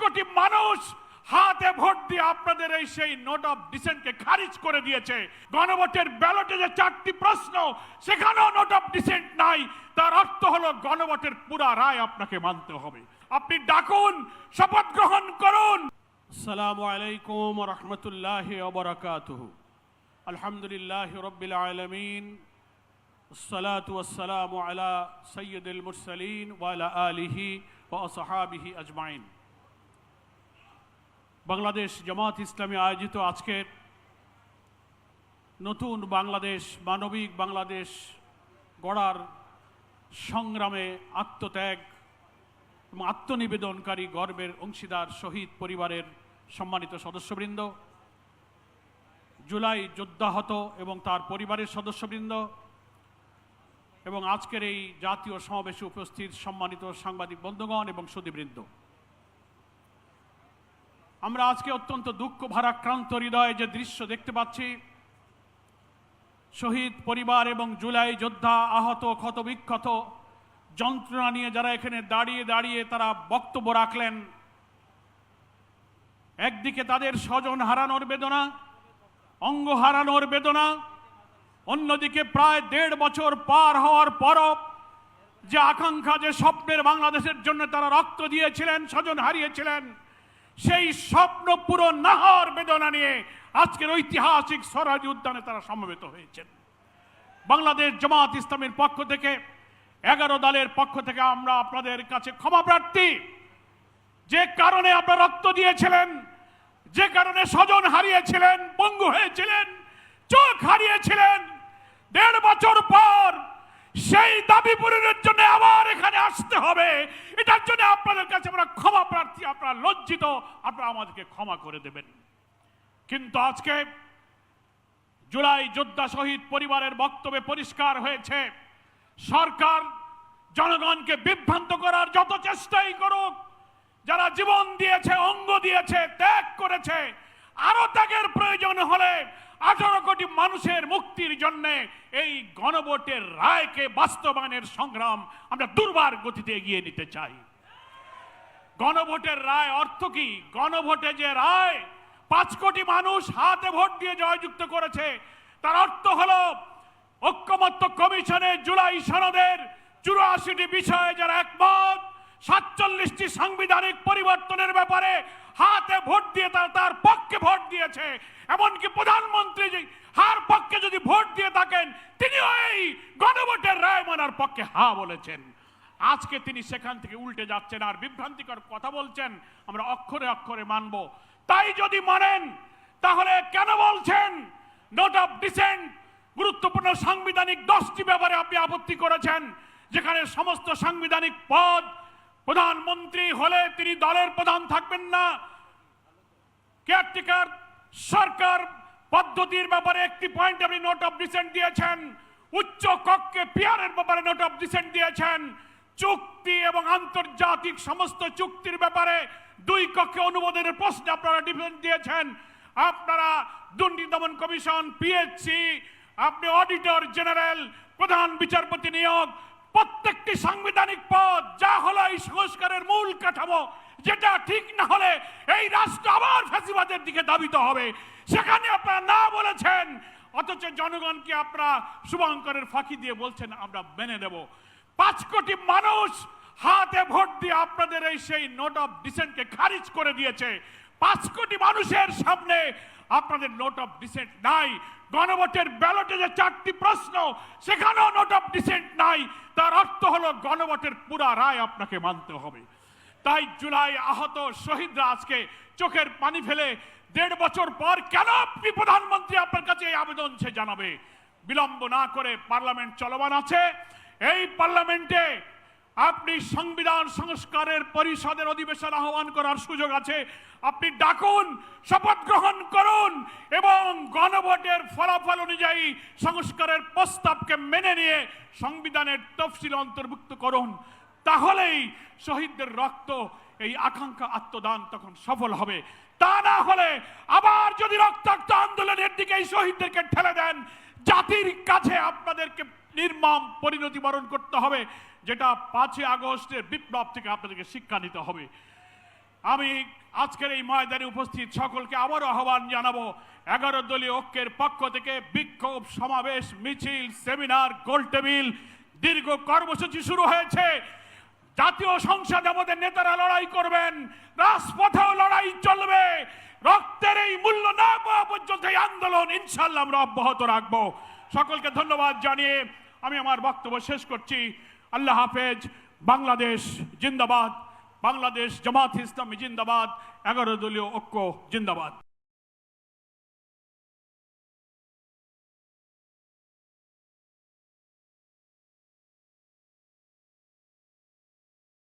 কোটি মানুষ হাতে ভোট দিয়ে আপনাদের এই সেই নোট অফ ডিসেন্টকে খারিজ করে দিয়েছে। গণভোটের ব্যালটে যে 4টি প্রশ্ন, সেখানেও নোট অফ ডিসেন্ট নাই। তার অর্থ হলো গণভোটের পুরা রায় আপনাকে মানতে হবে। আপনি ডাকুন, শপথ গ্রহণ করুন। আসসালামু আলাইকুম ওয়া রাহমাতুল্লাহি ওয়া বারাকাতুহু। আলহামদুলিল্লাহি রাব্বিল আলামিন, আসসালাতু ওয়াসসালামু আলা সাইয়্যিদিল মুরসালিন ওয়া আলা আলিহি ওয়া আসহাবিহি আজমাইন। বাংলাদেশ জামাত ইসলামী আয়োজিত আজকের নতুন বাংলাদেশ, মানবিক বাংলাদেশ গড়ার সংগ্রামে আত্মত্যাগ এবং আত্মনিবেদনকারী গর্বের অংশীদার শহীদ পরিবারের সম্মানিত সদস্যবৃন্দ, জুলাই যোদ্ধাহত এবং তার পরিবারের সদস্যবৃন্দ এবং আজকের এই জাতীয় সমাবেশে উপস্থিত সম্মানিত সাংবাদিক বন্ধুগণ এবং সুধীবৃন্দ, আমরা আজকে অত্যন্ত দুঃখ ভারাক্রান্ত হৃদয়ে যে দৃশ্য দেখতে পাচ্ছি, শহীদ পরিবার এবং জুলাই যোদ্ধা আহত ক্ষতবিক্ষত যন্ত্রণা নিয়ে যারা এখানে দাঁড়িয়ে দাঁড়িয়ে তারা বক্তব্য রাখলেন, একদিকে তাদের স্বজন হারানোর বেদনা, অঙ্গ হারানোর বেদনা, অন্যদিকে প্রায় 1.5 বছর পার হওয়ার পরও যে আকাঙ্ক্ষা, যে স্বপ্নের বাংলাদেশের জন্য তারা রক্ত দিয়েছিলেন, স্বজন হারিয়েছিলেন, সেই স্বপ্ন পুরো না হওয়ার বেদনা নিয়ে আজকের ঐতিহাসিক স্বরাজ উদ্যানে তারা সমবেত হয়েছেন। বাংলাদেশ জামাত ইসলামের পক্ষ থেকে 11 দলের পক্ষ থেকে আমরা আপনাদের কাছে ক্ষমা প্রার্থী। যে কারণে আপনারা রক্ত দিয়েছিলেন, যে কারণে স্বজন হারিয়েছিলেন, পঙ্গু হয়েছিলেন, চোখ হারিয়েছিলেন, 1.5 বছর পর সেই দাবি পূরণের জন্য আবার এখানে আসতে হবে, এটার জন্য আপনাদের কাছে আমরা ক্ষমা প্রার্থী। আপনারা লজ্জিত, আপনারা আমাদেরকে ক্ষমা করে দেবেন। কিন্তু আজকে জুলাই যোদ্ধা শহীদ পরিবারের বক্তব্যে পরিষ্কার হয়েছে, সরকার জনগণকে বিভ্রান্ত করার যত চেষ্টাই করুক, যারা জীবন দিয়েছে, অঙ্গ দিয়েছে, ত্যাগ করেছে, আরো ত্যাগের প্রয়োজন হলে 18 কোটি মানুষের মুক্তির জন্য এই গণভোটের রায়কে বাস্তবায়নের সংগ্রাম আমরা দুর্বার গতিতে এগিয়ে নিতে চাই। গণভোটের রায় অর্থ কি? গণভোটে যে রায় 5 কোটি মানুষ হাতে ভোট দিয়ে জয়যুক্ত করেছে, তার অর্থ হলো ঐক্যমত্য কমিশনে জুলাই সনদের 84টি বিষয়ে যারা একমত, 47টি সাংবিধানিক পরিবর্তনের ব্যাপারে হাতে ভোট দিয়ে তার পক্ষে ভোট দিয়েছে, এমনকি প্রধানমন্ত্রী হার পক্ষে যদি ভোট দিয়ে থাকেন, তিনিও এই গণভোটের রায় মানার পক্ষে হা বলেছেন। আজকে তিনি সেখান থেকে উল্টে যাচ্ছেন আর বিভ্রান্তিকর কথা বলছেন, আমরা অক্ষরে অক্ষরে মানব। তাই যদি মানেন, তাহলে কেন বলছেন নোট অফ ডিসেন্ট গুরুত্বপূর্ণ সাংবিধানিক 10টি ব্যাপারে আপনি আপত্তি করেছেন, যেখানে সমস্ত সাংবিধানিক পদ, প্রধানমন্ত্রী হলে তিনি দলের প্রধান থাকবেন না, কেয়ারটেকার সরকার পদ্ধতির ব্যাপারে একটি পয়েন্ট আপনি নোট অফ ডিসেন্ট দিয়েছেন, উচ্চ কক্ষে পিয়ারের ব্যাপারে নোট অফ ডিসেন্ট দিয়েছেন, চুক্তি এবং আন্তর্জাতিক সমস্ত চুক্তির ব্যাপারে 2 কক্ষে অনুমোদনের প্রশ্নে আপনারা ডিসেন্ট দিয়েছেন, আপনারা দুর্নীতি দমন কমিশন, পিএসসি, আপনি অডিটর জেনারেল, প্রধান বিচারপতি নিয়োগ, প্রত্যেকটি সাংবিধানিক পদ যা হলো এই সংস্কারের মূল কাঠামো, যেটা ঠিক না হলে এই রাষ্ট্র আবার ফ্যাসিবাদের দিকে ধাবিত হবে, সেখানে আপনারা না বলেছেন, অথচ জনগণকে আপনারা শুভঙ্করের ফাঁকি দিয়ে বলছেন আমরা মেনে নেব। 5 কোটি মানুষ হাতে ভোট দিয়ে আপনাদের এই সেই নোট অফ ডিসেন্টকে খারিজ করে দিয়েছে। 5 কোটি মানুষের সামনে আপনাদের নোট অফ ডিসেন্ট নাই। গণভোটের ব্যালটে যে 4টি প্রশ্ন, সেখানেও নোট অফ ডিসেন্ট নাই। তার অর্থ হলো গণভোটের পুরা রায় আপনাকে মানতে হবে। তাই জুলাই আহত শহীদরা আজকে চোখের পানি ফেলে 1.5 বছর পর কেন আপনি প্রধানমন্ত্রী আপনার কাছে এই আবেদন সে জানাবে। বিলম্ব না করে পার্লামেন্ট চলমান আছে, এই পার্লামেন্টে আপনি সংবিধান সংস্কারের পরিষদের অধিবেশন আহ্বান করার সুযোগ আছে। আপনি ডাকুন, শপথ গ্রহণ করুন এবং গণভোটের ফলাফল অনুযায়ী সংস্কারের প্রস্তাবকে মেনে নিয়ে সংবিধানের তফসিল অন্তর্ভুক্ত করুন। তাহলেই শহীদদের রক্ত, এই আকাঙ্ক্ষা, আত্মদান তখন সফল হবে। তা না হলে আবার যদি রক্তাক্ত আন্দোলনের দিকে এই শহীদদেরকে ঠেলে দেন, জাতির কাছে আপনাদেরকে নির্মম পরিণতি বরণ করতে হবে, যেটা 5ই আগস্টের বিপ্লব থেকে আপনাদেরকে শিক্ষা নিতে হবে। আমি আজকের এই ময়দানে উপস্থিত সকলকে আবারও আহ্বান জানাবো, 11 দলীয় ঐক্যের পক্ষ থেকে বিক্ষোভ সমাবেশ, মিছিল, সেমিনার, গোলটেবিল, দীর্ঘ কর্মসূচি শুরু হয়েছে। জাতীয় সংসদে আমাদের নেতারা লড়াই করবেন, রাজপথেও লড়াই চলবে। রক্তের এই মূল্য না পাওয়া পর্যন্ত এই আন্দোলন ইনশাল্লাহ আমরা অব্যাহত রাখবো। সকলকে ধন্যবাদ জানিয়ে আমি আমার বক্তব্য শেষ করছি। আল্লাহ হাফেজ। বাংলাদেশ জিন্দাবাদ, বাংলাদেশ জামাত ইসলামী জিন্দাবাদ, 11 দলীয় ঐক্য জিন্দাবাদ।